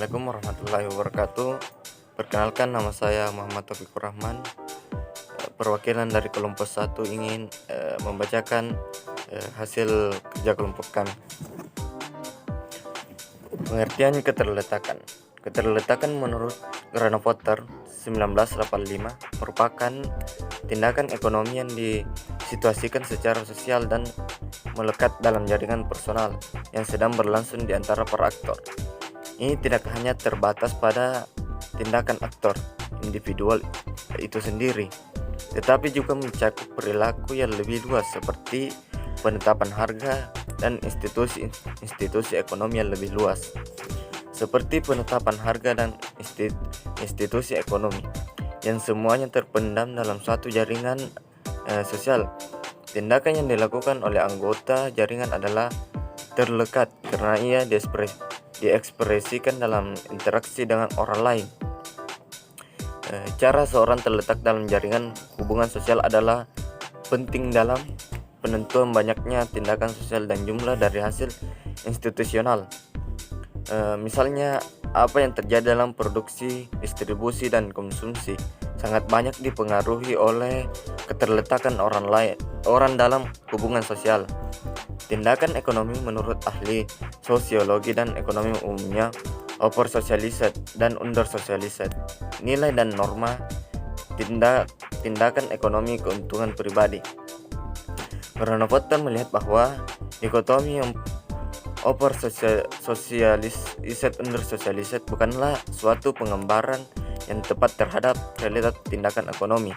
Assalamualaikum warahmatullahi wabarakatuh. Perkenalkan, nama saya Muhammad Taufikur Rahman. Perwakilan dari kelompok 1 ingin membacakan hasil kerja kelompok kami. Pengertian keterletakan. Keterletakan menurut Granovetter 1985 merupakan tindakan ekonomi yang disituasikan secara sosial dan melekat dalam jaringan personal yang sedang berlangsung di antara para aktor. Ini tidak hanya terbatas pada tindakan aktor individual itu sendiri, tetapi juga mencakup perilaku yang lebih luas seperti penetapan harga dan institusi ekonomi yang lebih luas, seperti penetapan harga dan institusi ekonomi yang semuanya terpendam dalam suatu jaringan sosial. Tindakan yang dilakukan oleh anggota jaringan adalah terlekat karena ia diekspresikan dalam interaksi dengan orang lain. Cara seorang terletak dalam jaringan hubungan sosial adalah penting dalam penentuan banyaknya tindakan sosial dan jumlah dari hasil institusional. Misalnya, apa yang terjadi dalam produksi, distribusi, dan konsumsi sangat banyak dipengaruhi oleh keterletakan orang dalam hubungan sosial. Tindakan ekonomi menurut ahli sosiologi dan ekonomi umumnya oversocialized dan undersocialized. Nilai dan norma tindakan ekonomi keuntungan pribadi. Granovetter melihat bahwa dikotomi oversocialized undersocialized bukanlah suatu penggambaran yang tepat terhadap realitas tindakan ekonomi,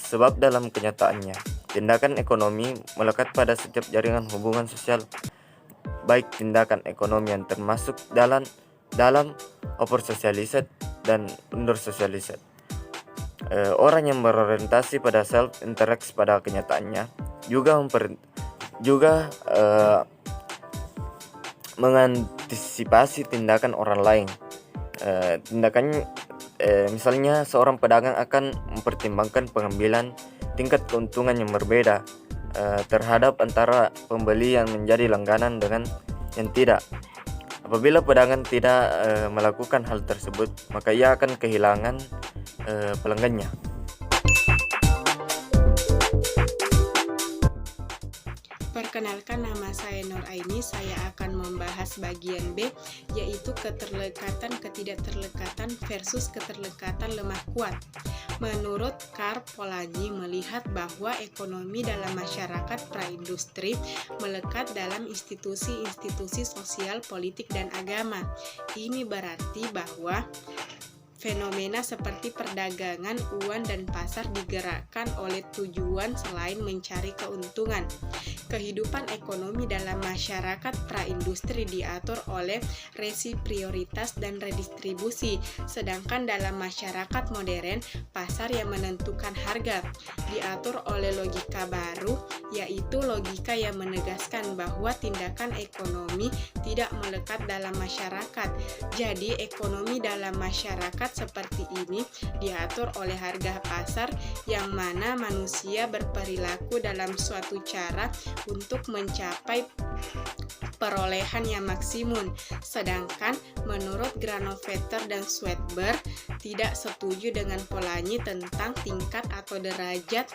sebab dalam kenyataannya tindakan ekonomi melekat pada setiap jaringan hubungan sosial, baik tindakan ekonomi yang termasuk dalam oversocialized dan undersocialized. Orang yang berorientasi pada self-interest pada kenyataannya juga mengantisipasi tindakan orang lain. Misalnya seorang pedagang akan mempertimbangkan pengambilan tingkat keuntungan yang berbeda terhadap antara pembeli yang menjadi langganan dengan yang tidak. Apabila pedagang tidak melakukan hal tersebut, maka ia akan kehilangan pelanggannya. Perkenalkan, nama saya Nur Aini. Saya akan membahas bagian B, yaitu keterlekatan ketidakterlekatan versus keterlekatan lemah kuat. Menurut Karl Polanyi melihat bahwa ekonomi dalam masyarakat praindustri melekat dalam institusi-institusi sosial, politik, dan agama. Ini berarti bahwa fenomena seperti perdagangan, uang, dan pasar digerakkan oleh tujuan selain mencari keuntungan. Kehidupan ekonomi dalam masyarakat praindustri diatur oleh resi prioritas dan redistribusi, sedangkan dalam masyarakat modern, pasar yang menentukan harga. Diatur oleh logika baru, yaitu logika yang menegaskan bahwa tindakan ekonomi tidak melekat dalam masyarakat. Jadi, ekonomi dalam masyarakat seperti ini diatur oleh harga pasar, yang mana manusia berperilaku dalam suatu cara untuk mencapai perolehan yang maksimum. Sedangkan menurut Granovetter dan Swedberg tidak setuju dengan Polanyi tentang tingkat atau derajat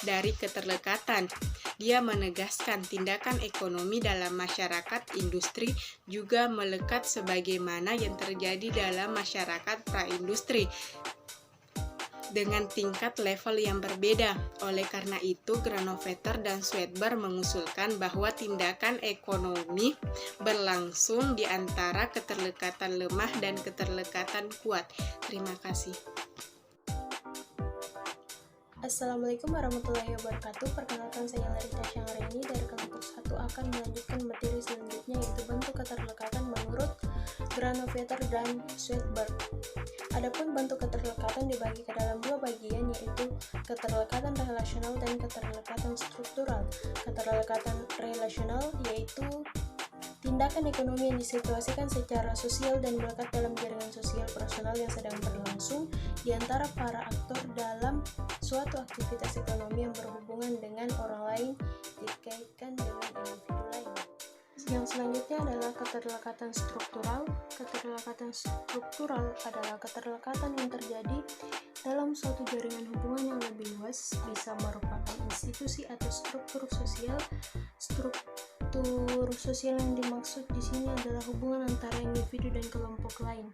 dari keterlekatan. Dia menegaskan tindakan ekonomi dalam masyarakat industri juga melekat sebagaimana yang terjadi dalam masyarakat praindustri dengan tingkat level yang berbeda. Oleh karena itu, Granovetter dan Swedberg mengusulkan bahwa tindakan ekonomi berlangsung di antara keterlekatan lemah dan keterlekatan kuat. Terima kasih. Assalamualaikum warahmatullahi wabarakatuh. Perkenalkan, saya Larita Syangrini dari kelompok 1 akan melanjutkan materi selanjutnya, yaitu bentuk keterlekatan menurut Granovetter dan Swedberg. Adapun bentuk keterlekatan dibagi ke dalam dua bagian, yaitu keterlekatan relasional dan keterlekatan struktural. Keterlekatan relasional yaitu tindakan ekonomi yang disituasikan secara sosial dan melekat dalam jaringan sosial personal yang sedang berlangsung di antara para aktor dalam suatu aktivitas ekonomi yang berhubungan dengan orang lain dikaitkan dengan individu lain. Yang selanjutnya adalah keterlekatan struktural. Keterlekatan struktural adalah keterlekatan yang terjadi dalam suatu jaringan hubungan yang lebih luas, bisa merupakan institusi atau struktur sosial. Struktur sosial yang dimaksud di sini adalah hubungan antara individu dan kelompok lain.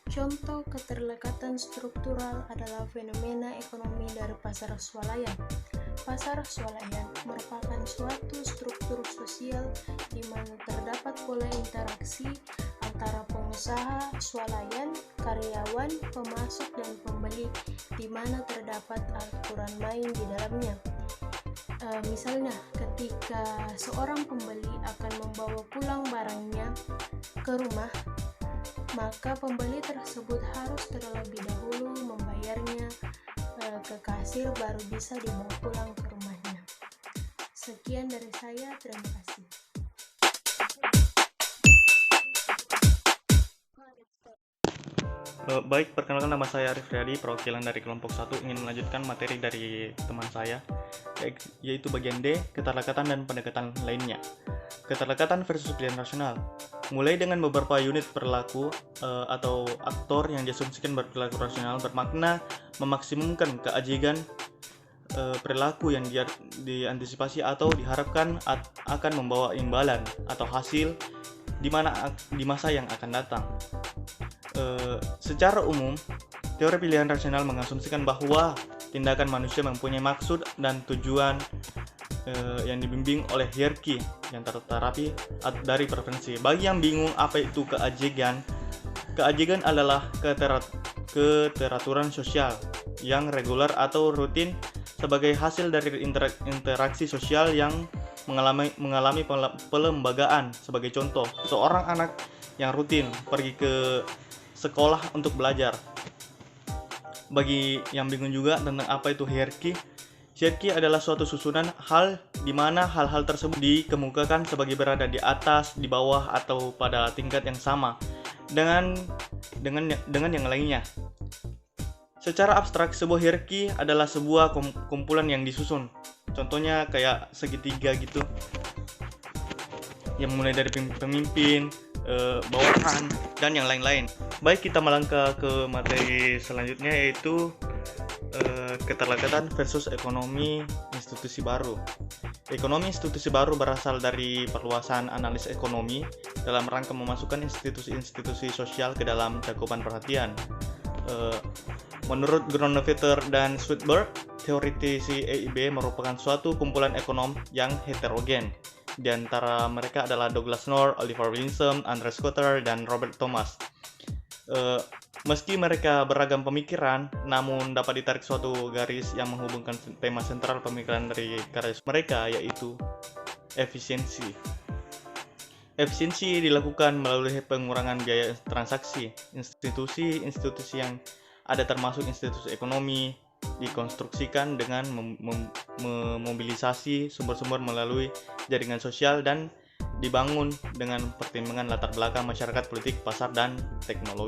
Contoh keterlekatan struktural adalah fenomena ekonomi dari pasar swalayan. Pasar swalayan merupakan suatu struktur sosial di mana terdapat pola interaksi antara pengusaha swalayan, karyawan, pemasok, dan pembeli, di mana terdapat aturan main di dalamnya. Misalnya, ketika seorang pembeli akan membawa pulang barangnya ke rumah, maka pembeli tersebut harus terlebih dahulu membayarnya ke kasir baru bisa dibawa pulang ke rumahnya. Sekian dari saya, terima kasih. Baik, perkenalkan nama saya Arif Riyadi, perwakilan dari kelompok 1 ingin melanjutkan materi dari teman saya, yaitu bagian D, keterlekatan dan pendekatan lainnya. Keterlekatan versus pilihan rasional. Mulai dengan beberapa unit perilaku atau aktor yang diasumsikan berperilaku rasional bermakna memaksimumkan keajegan perilaku yang diantisipasi atau diharapkan akan membawa imbalan atau hasil di masa yang akan datang. Secara umum, teori pilihan rasional mengasumsikan bahwa tindakan manusia mempunyai maksud dan tujuan yang dibimbing oleh hierarki yang terterapi dari preferensi. Bagi yang bingung apa itu keajegan adalah keteraturan sosial yang reguler atau rutin sebagai hasil dari interaksi sosial yang mengalami pelembagaan. Sebagai contoh, seorang anak yang rutin pergi ke sekolah untuk belajar. Bagi yang bingung juga tentang apa itu hierarki adalah suatu susunan hal di mana hal-hal tersebut dikemukakan sebagai berada di atas, di bawah, atau pada tingkat yang sama dengan yang lainnya. Secara abstrak, sebuah hierarki adalah sebuah kumpulan yang disusun. Contohnya kayak segitiga gitu, yang mulai dari pemimpin, bawahan, dan yang lain-lain. Baik, kita melangkah ke materi selanjutnya, yaitu keterlekatan versus ekonomi institusi baru. Ekonomi institusi baru berasal dari perluasan analis ekonomi dalam rangka memasukkan institusi-institusi sosial ke dalam cakupan perhatian. Menurut Granovetter dan Sweetberg, teoritisi EIB merupakan suatu kumpulan ekonom yang heterogen. Di antara mereka adalah Douglas North, Oliver Winsome, Andre Scotter, dan Robert Thomas. Meski mereka beragam pemikiran, namun dapat ditarik suatu garis yang menghubungkan tema sentral pemikiran dari karya mereka, yaitu efisiensi. Efisiensi dilakukan melalui pengurangan biaya transaksi. Institusi yang ada termasuk institusi ekonomi dikonstruksikan dengan memobilisasi sumber-sumber melalui jaringan sosial dan dibangun dengan pertimbangan latar belakang masyarakat, politik, pasar, dan teknologi.